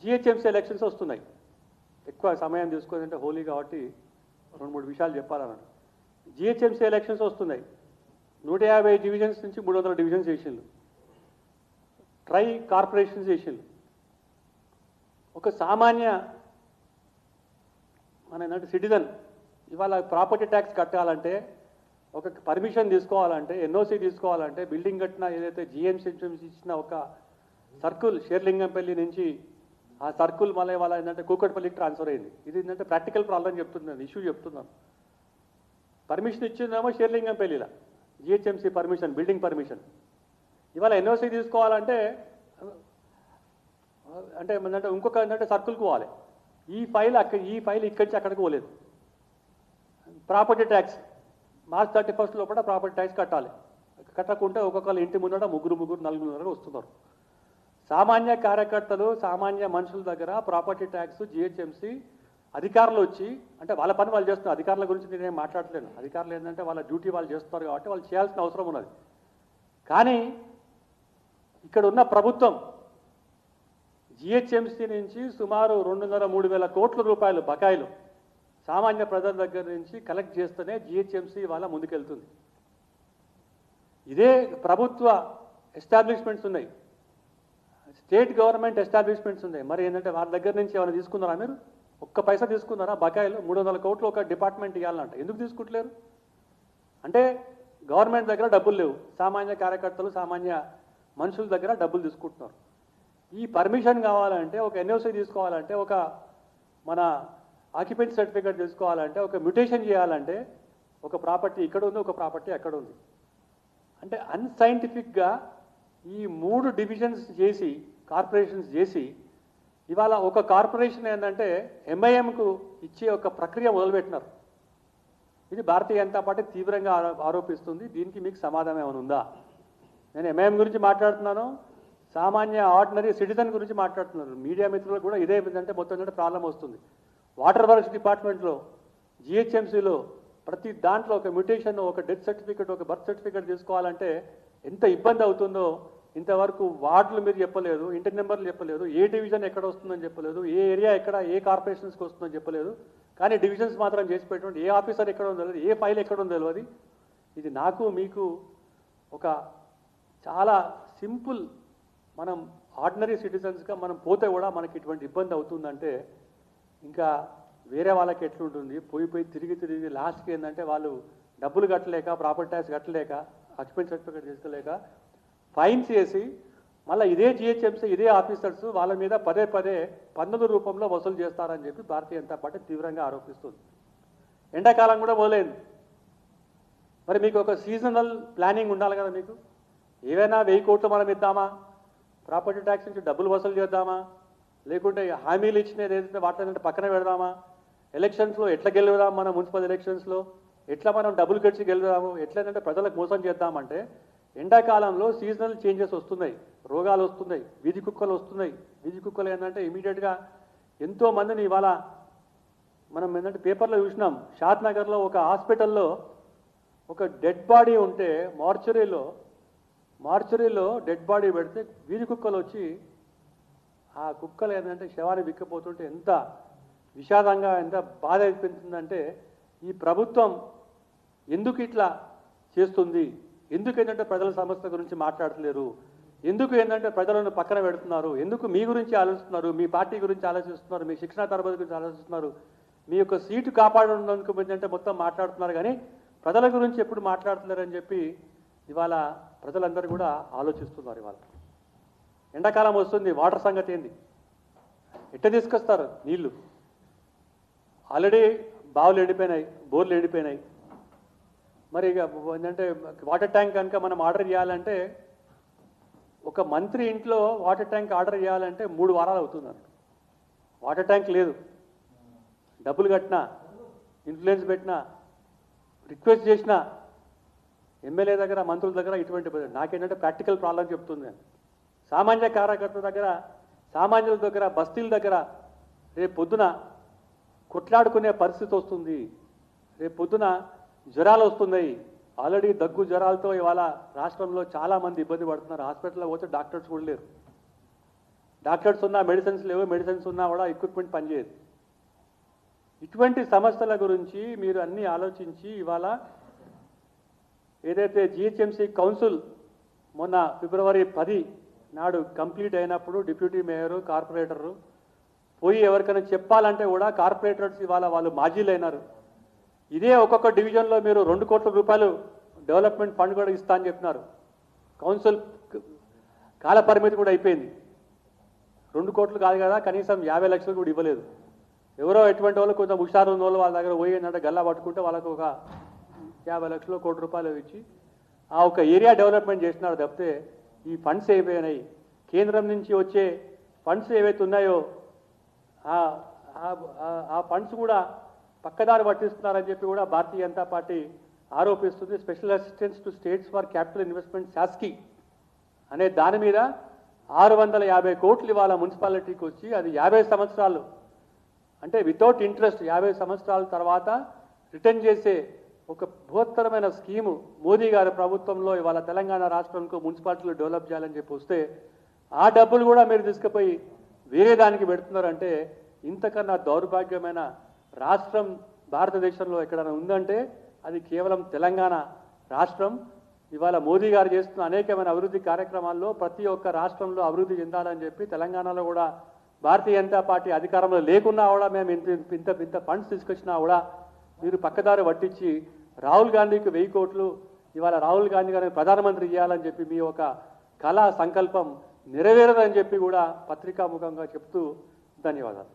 GHMC elections వస్తున్నాయి. ఎక్కువ సమయం తీసుకోదంటే హోలీ కాబట్టి 2-3 విషయాలు చెప్పాలన్నాను. జిహెచ్ఎంసీ ఎలక్షన్స్ వస్తున్నాయి. 150 డివిజన్స్ నుంచి 300 డివిజన్స్ చేసిండ్రు. ట్రై కార్పొరేషన్స్ చేసిండ్రు. ఒక సామాన్య మన ఏంటంటే సిటిజన్ ఇవాళ ప్రాపర్టీ ట్యాక్స్ కట్టాలంటే, ఒక పర్మిషన్ తీసుకోవాలంటే, ఎన్ఓసి తీసుకోవాలంటే, బిల్డింగ్ కట్టిన ఏదైతే జిఎంసీ ఇచ్చిన ఒక సర్కిల్ షేర్లింగంపల్లి నుంచి ఆ సర్కిల్ మళ్ళీ వాళ్ళ ఏంటంటే కూకట్పల్లికి ట్రాన్స్ఫర్ అయింది. ఇది ఏంటంటే ప్రాక్టికల్ ప్రాబ్లం చెప్తున్నాను, ఇష్యూ చెప్తున్నాను. పర్మిషన్ ఇచ్చిందేమో షేర్లింగంపల్లిలో జిహెచ్ఎంసీ పర్మిషన్, బిల్డింగ్ పర్మిషన్. ఇవాళ ఎన్ఓసి తీసుకోవాలంటే అంటే ఏంటంటే ఇంకొక ఏంటంటే సర్కిల్కి పోవాలి. ఈ ఫైల్ ఇక్కడి నుంచి అక్కడికి పోలేదు. ప్రాపర్టీ ట్యాక్స్ మార్చ్ 31 లోపల ప్రాపర్టీ ట్యాక్స్ కట్టాలి. కట్టకుంటే ఒక్కొక్కరు ఇంటి ముందట ముగ్గురు 4 వస్తున్నారు. సామాన్య కార్యకర్తలు, సామాన్య మనుషుల దగ్గర ప్రాపర్టీ ట్యాక్స్ జిహెచ్ఎంసీ అధికారులు వచ్చి, అంటే వాళ్ళ పని వాళ్ళు చేస్తున్నారు. అధికారుల గురించి నేనేం మాట్లాడలేను. అధికారులు ఏంటంటే వాళ్ళ డ్యూటీ వాళ్ళు చేస్తున్నారు కాబట్టి వాళ్ళు చేయాల్సిన అవసరం ఉన్నది. కానీ ఇక్కడ ఉన్న ప్రభుత్వం జిహెచ్ఎంసీ నుంచి సుమారు 2,500-3,000 కోట్ల రూపాయలు బకాయిలు సామాన్య ప్రజల దగ్గర నుంచి కలెక్ట్ చేస్తేనే జిహెచ్ఎంసీ వాళ్ళ ముందుకెళ్తుంది. ఇదే ప్రభుత్వ ఎస్టాబ్లిష్మెంట్స్ ఉన్నాయి, స్టేట్ గవర్నమెంట్ ఎస్టాబ్లిష్మెంట్స్ ఉన్నాయి. మరి ఏంటంటే వాళ్ళ దగ్గర నుంచి ఏమైనా తీసుకున్నారా? మీరు ఒక్క పైసా తీసుకున్నారా? బకాయిలు 300 కోట్లు ఒక డిపార్ట్మెంట్ ఇవ్వాలంట. ఎందుకు తీసుకుంటలేరు? అంటే గవర్నమెంట్ దగ్గర డబ్బులు లేవు, సామాన్య కార్యకర్తలు, సామాన్య మనుషుల దగ్గర డబ్బులు తీసుకుంటున్నారు. ఈ పర్మిషన్ కావాలంటే, ఒక ఎన్ఓసి తీసుకోవాలంటే, ఒక మన ఆక్యుపెన్సీ సర్టిఫికేట్ తీసుకోవాలంటే, ఒక మ్యూటేషన్ చేయాలంటే, ఒక ప్రాపర్టీ ఇక్కడ ఉంది, ఒక ప్రాపర్టీ అక్కడ ఉంది. అంటే అన్సైంటిఫిక్గా ఈ 3 డివిజన్స్ చేసి, కార్పొరేషన్స్ చేసి, ఇవాళ ఒక కార్పొరేషన్ ఏంటంటే ఎంఐఎంకు ఇచ్చే ఒక ప్రక్రియ మొదలుపెట్టినారు. ఇది భారతీయ జనతా పార్టీ తీవ్రంగా ఆరోపిస్తుంది. దీనికి మీకు సమాధానం ఏమైనా ఉందా? నేను ఎంఐఎం గురించి మాట్లాడుతున్నాను, సామాన్య ఆర్డినరీ సిటిజన్ గురించి మాట్లాడుతున్నారు. మీడియా మిత్రులకు కూడా ఇదే అంటే మొత్తం ప్రాబ్లం వస్తుంది. వాటర్ వర్క్స్ డిపార్ట్మెంట్లో, జిహెచ్ఎంసీలో ప్రతి దాంట్లో ఒక మ్యూటేషన్, ఒక డెత్ సర్టిఫికేట్, ఒక బర్త్ సర్టిఫికేట్ తీసుకోవాలంటే ఎంత ఇబ్బంది అవుతుందో ఇంతవరకు వార్డులు మీరు చెప్పలేదు, ఇంటి నెంబర్లు చెప్పలేదు, ఏ డివిజన్ ఎక్కడ వస్తుందని చెప్పలేదు, ఏ ఏరియా ఎక్కడ ఏ కార్పొరేషన్స్కి వస్తుందని చెప్పలేదు. కానీ డివిజన్స్ మాత్రం చేసి పెట్టుకోండి. ఏ ఆఫీసర్ ఎక్కడ ఉందో తెలియదు, ఏ ఫైల్ ఎక్కడ ఉందో తెలియదు. ఇది నాకు మీకు ఒక చాలా సింపుల్, మనం ఆర్డినరీ సిటిజన్స్గా మనం పోతే కూడా మనకి ఇటువంటి ఇబ్బంది అవుతుందంటే ఇంకా వేరే వాళ్ళకి ఎట్లుంటుంది? పోయి తిరిగి లాస్ట్కి ఏంటంటే వాళ్ళు డబ్బులు కట్టలేక, ప్రాపర్టీ ట్యాక్స్ కట్టలేక, ఆక్యుపెన్సీ సర్టిఫికేట్ తీసుకోలేక ఫైన్స్ వేసి మళ్ళీ ఇదే జిహెచ్ఎంసీ, ఇదే ఆఫీసర్స్ వాళ్ళ మీద పదే పన్నుల రూపంలో వసూలు చేస్తారని చెప్పి భారతీయ జనతా పార్టీ తీవ్రంగా ఆరోపిస్తుంది. ఎండాకాలం కూడా మొదలైంది. మరి మీకు ఒక సీజనల్ ప్లానింగ్ ఉండాలి కదా. మీకు ఏవైనా 1000 కోట్లు మనం ఇద్దామా? ప్రాపర్టీ ట్యాక్స్ నుంచి డబ్బులు వసూలు చేద్దామా? లేకుంటే హామీలు ఇచ్చినది ఏదైతే వాటిని పక్కన పెడదామా? ఎలక్షన్స్లో ఎట్లా గెలుదాం? మనం మున్సిపల్ ఎలక్షన్స్లో ఎట్లా మనం డబ్బులు ఖర్చు గెలుదాము? ఎట్లనంటే ప్రజలకు మోసం చేద్దామంటే ఎండాకాలంలో సీజనల్ చేంజెస్ వస్తున్నాయి, రోగాలు వస్తున్నాయి, వీధి కుక్కలు వస్తున్నాయి. వీధి కుక్కలు ఏంటంటే ఇమీడియట్గా ఎంతోమందిని ఇవాళ మనం ఏంటంటే పేపర్లో చూసినాం. షాద్ నగర్లో ఒక హాస్పిటల్లో ఒక డెడ్ బాడీ ఉంటే మార్చరీలో డెడ్ బాడీ పెడితే వీధి కుక్కలు వచ్చి ఆ కుక్కలు ఏంటంటే శవాన్ని విక్కపోతుంటే ఎంత విషాదంగా, ఎంత బాధ అనిపించిందంటే ఈ ప్రభుత్వం ఎందుకు ఇట్లా చేస్తుంది? ఎందుకు ఏంటంటే ప్రజల సమస్యల గురించి మాట్లాడలేరు? ఎందుకు ఏంటంటే ప్రజలను పక్కన పెడుతున్నారు? ఎందుకు మీ గురించి ఆలోచిస్తున్నారు? మీ పార్టీ గురించి ఆలోచిస్తున్నారు? మీ శిక్షణ తరబడి గురించి ఆలోచిస్తున్నారు? మీ యొక్క సీటు కాపాడడానికి ఏంటంటే మొత్తం మాట్లాడుతున్నారు, కానీ ప్రజల గురించి ఎప్పుడు మాట్లాడుతున్నారని చెప్పి ఇవాళ ప్రజలందరూ కూడా ఆలోచిస్తున్నారు. ఇవాళ ఎండాకాలం వస్తుంది, వాటర్ సంగతి ఏంది? ఎట్లా తీసుకొస్తారు నీళ్లు? ఆల్రెడీ బావులు ఎండిపోయినాయి, బోర్లు ఎండిపోయినాయి. మరి ఇక ఏంటంటే వాటర్ ట్యాంక్ కనుక మనం ఆర్డర్ చేయాలంటే, ఒక మంత్రి ఇంట్లో వాటర్ ట్యాంక్ ఆర్డర్ చేయాలంటే 3 వారాలు అవుతుందంట. వాటర్ ట్యాంక్ లేదు. డబ్బులు కట్టినా, ఇన్ఫ్లుయెన్స్ పెట్టినా, రిక్వెస్ట్ చేసినా ఎమ్మెల్యే దగ్గర, మంత్రుల దగ్గర ఇటువంటి నాకేంటంటే ప్రాక్టికల్ ప్రాబ్లం చెప్తుంది అని. సామాన్య కార్యకర్తల దగ్గర, సామాన్యుల దగ్గర, బస్తీల దగ్గర రేపు పొద్దున కొట్లాడుకునే పరిస్థితి వస్తుంది. రేపు పొద్దున జ్వరాలు వస్తున్నాయి. ఆల్రెడీ దగ్గు జ్వరాలతో ఇవాళ రాష్ట్రంలో చాలామంది ఇబ్బంది పడుతున్నారు. హాస్పిటల్లో పోతే డాక్టర్స్ కూడా లేరు. డాక్టర్స్ ఉన్నా మెడిసిన్స్ లేవు, మెడిసిన్స్ ఉన్నా కూడా ఎక్విప్మెంట్ పనిచేయదు. ఇటువంటి సమస్యల గురించి మీరు అన్నీ ఆలోచించి ఇవాళ ఏదైతే జిహెచ్ఎంసీ కౌన్సిల్ మొన్న ఫిబ్రవరి 10 నాడు కంప్లీట్ అయినప్పుడు డిప్యూటీ మేయరు, కార్పొరేటరు పోయి ఎవరికైనా చెప్పాలంటే కూడా కార్పొరేటర్స్ ఇవాళ వాళ్ళు మాజీలైనారు. ఇదే ఒక్కొక్క డివిజన్లో మీరు 2 కోట్ల రూపాయలు డెవలప్మెంట్ ఫండ్ కూడా ఇస్తా అని చెప్పినారు. కౌన్సిల్ కాల పరిమితి కూడా అయిపోయింది. 2 కోట్లు కాదు కదా, కనీసం 50 లక్షలు కూడా ఇవ్వలేదు. ఎవరో ఎటువంటి వాళ్ళు కొంచెం హుషారు ఉన్న వాళ్ళు వాళ్ళ దగ్గర పోయి ఏంటంటే గల్లా పట్టుకుంటే వాళ్ళకు ఒక 50 లక్షలు, 1 కోటి రూపాయలు ఇచ్చి ఆ ఒక ఏరియా డెవలప్మెంట్ చేసినారు తప్పితే ఈ ఫండ్స్ అయిపోయినాయి. కేంద్రం నుంచి వచ్చే ఫండ్స్ ఏవైతే ఉన్నాయో ఆ ఫండ్స్ కూడా పక్కదారి పట్టిస్తున్నారని చెప్పి కూడా భారతీయ జనతా పార్టీ ఆరోపిస్తుంది. Special assistants to states for capital investment SASCI అనే దాని మీద 650 కోట్లు ఇవాళ మున్సిపాలిటీకి వచ్చి అది 50 సంవత్సరాలు అంటే వితౌట్ ఇంట్రెస్ట్ 50 సంవత్సరాల తర్వాత రిటర్న్ చేసే ఒక బృహత్తరమైన స్కీము మోదీ గారి ప్రభుత్వంలో ఇవాళ తెలంగాణ రాష్ట్రంకు మున్సిపాలిటీలు డెవలప్ చేయాలని చెప్పి వస్తే ఆ డబ్బులు కూడా మీరు తీసుకుపోయి వేరే దానికి పెడుతున్నారంటే ఇంతకన్నా దౌర్భాగ్యమైన రాష్ట్రం భారతదేశంలో ఎక్కడైనా ఉందంటే అది కేవలం తెలంగాణ రాష్ట్రం. ఇవాళ మోదీ గారు చేస్తున్న అనేకమైన అభివృద్ధి కార్యక్రమాల్లో ప్రతి ఒక్క రాష్ట్రంలో అభివృద్ధి చెందాలని చెప్పి తెలంగాణలో కూడా భారతీయ జనతా పార్టీ అధికారంలో లేకున్నా కూడా మేము ఇంత ఫండ్స్ తీసుకొచ్చినా కూడా మీరు పక్కదారి పట్టించి రాహుల్ గాంధీకి 1000 కోట్లు ఇవాళ రాహుల్ గాంధీ గారిని ప్రధానమంత్రి చేయాలని చెప్పి మీ ఒక కళా సంకల్పం నెరవేరదని చెప్పి కూడా పత్రికాముఖంగా చెప్తూ ధన్యవాదాలు.